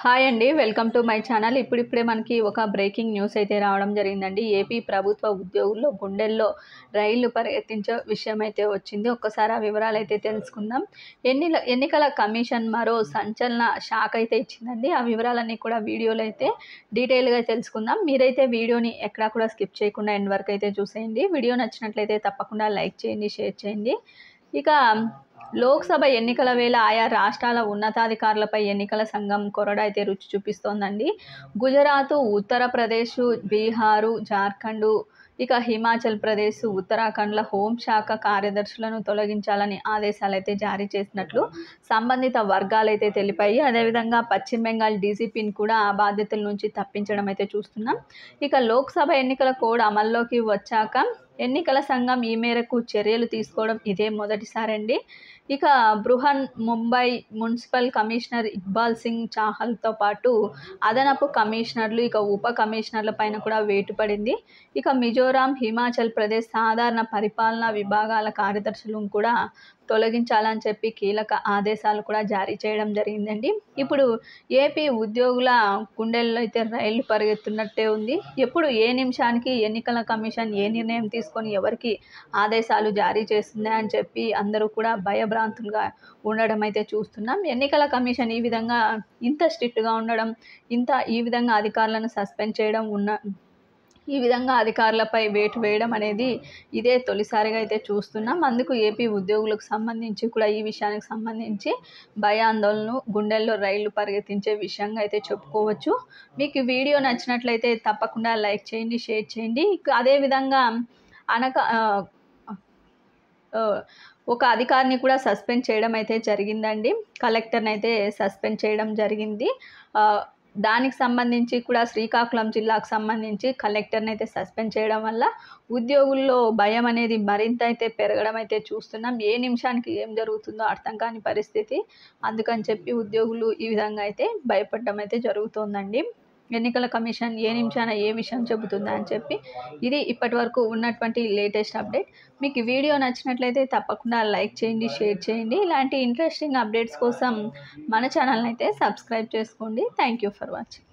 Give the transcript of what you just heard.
Hi అండి, welcome to my channel. ఇప్పుడిప్పుడే మనకి ఒక బ్రేకింగ్ న్యూస్ అయితే రావడం జరిగిందండి. ఏపీ ప్రభుత్వ ఉద్యోగుల్లో గుండెల్లో రైళ్లు పరిగెత్తించే విషయం అయితే వచ్చింది. ఒక్కసారి ఆ వివరాలు అయితే తెలుసుకుందాం. ఎన్నికల కమిషన్ మరో సంచలన షాక్ అయితే ఇచ్చిందండి. ఆ వివరాలన్నీ కూడా వీడియోలో అయితే డీటెయిల్గా తెలుసుకుందాం. మీరైతే వీడియోని ఎక్కడా కూడా స్కిప్ చేయకుండా ఎండ్ వరకు అయితే చూసేయండి. వీడియో నచ్చినట్లయితే తప్పకుండా లైక్ చేయండి, షేర్ చేయండి. ఇక లోక్సభ ఎన్నికల వేళ ఆయా రాష్ట్రాల ఉన్నతాధికారులపై ఎన్నికల సంఘం కొరడ అయితే రుచి చూపిస్తోందండి. గుజరాత్, ఉత్తరప్రదేశ్, బీహారు, జార్ఖండ్, ఇక హిమాచల్ ప్రదేశ్, ఉత్తరాఖండ్ల హోంశాఖ కార్యదర్శులను తొలగించాలని ఆదేశాలు అయితే జారీ చేసినట్లు సంబంధిత వర్గాలైతే తెలిపాయి. అదేవిధంగా పశ్చిమ బెంగాల్ డీజీపీని కూడా ఆ బాధ్యతల నుంచి తప్పించడం అయితే చూస్తున్నాం. ఇక లోక్సభ ఎన్నికల కోడ్ అమల్లోకి వచ్చాక ఎన్నికల సంఘం ఈ మేరకు చర్యలు తీసుకోవడం ఇదే మొదటిసారండి. ఇక బృహన్ ముంబై మున్సిపల్ కమిషనర్ ఇక్బాల్ సింగ్ చాహల్తో పాటు అదనపు కమిషనర్లు, ఇక ఉప కమిషనర్ల పైన కూడా వేటు పడింది. ఇక మిజోరాం, హిమాచల్ ప్రదేశ్ సాధారణ పరిపాలనా విభాగాల కార్యదర్శులను కూడా తొలగించాలని చెప్పి కీలక ఆదేశాలు కూడా జారీ చేయడం జరిగిందండి. ఇప్పుడు ఏపీ ఉద్యోగుల గుండెల్లో అయితే రైళ్లు పరిగెత్తున్నట్టే ఉంది. ఎప్పుడు ఏ నిమిషానికి ఎన్నికల కమిషన్ ఏ నిర్ణయం తీసుకొని ఎవరికి ఆదేశాలు జారీ చేస్తుంది అని చెప్పి అందరూ కూడా భయభ్రాంతులుగా ఉండడం అయితే చూస్తున్నాం. ఎన్నికల కమిషన్ ఈ విధంగా ఇంత స్ట్రిక్ట్గా ఉండడం, ఈ విధంగా అధికారులను సస్పెండ్ చేయడం ఈ విధంగా అధికారులపై వేటు వేయడం అనేది ఇదే తొలిసారిగా అయితే చూస్తున్నాం. అందుకు ఏపీ ఉద్యోగులకు సంబంధించి కూడా ఈ విషయానికి సంబంధించి భయాందోళనలు, గుండెల్లో రైళ్లు పరిగెత్తించే విషయంగా అయితే చెప్పుకోవచ్చు. మీకు ఈ వీడియో నచ్చినట్లయితే తప్పకుండా లైక్ చేయండి, షేర్ చేయండి. అదేవిధంగా ఒక అధికారిని కూడా సస్పెండ్ చేయడం అయితే జరిగిందండి. కలెక్టర్ని అయితే సస్పెండ్ చేయడం జరిగింది. దానికి సంబంధించి కూడా శ్రీకాకుళం జిల్లాకు సంబంధించి కలెక్టర్ని అయితే సస్పెండ్ చేయడం వల్ల ఉద్యోగుల్లో భయం అనేది మరింత అయితే పెరగడం అయితే చూస్తున్నాం. ఏ నిమిషానికి ఏం జరుగుతుందో అర్థం కాని పరిస్థితి. అందుకని చెప్పి ఉద్యోగులు ఈ విధంగా అయితే భయపడడం అయితే జరుగుతోందండి. ఎన్నికల కమిషన్ ఏ నిమిషాన ఏ విషయం చెబుతుందా అని చెప్పి ఇది ఇప్పటి వరకు ఉన్నటువంటి లేటెస్ట్ అప్డేట్. మీకు ఈ వీడియో నచ్చినట్లయితే తప్పకుండా లైక్ చేయండి, షేర్ చేయండి. ఇలాంటి ఇంట్రెస్టింగ్ అప్డేట్స్ కోసం మన ఛానల్ని అయితే సబ్స్క్రైబ్ చేసుకోండి. Thank you for watching.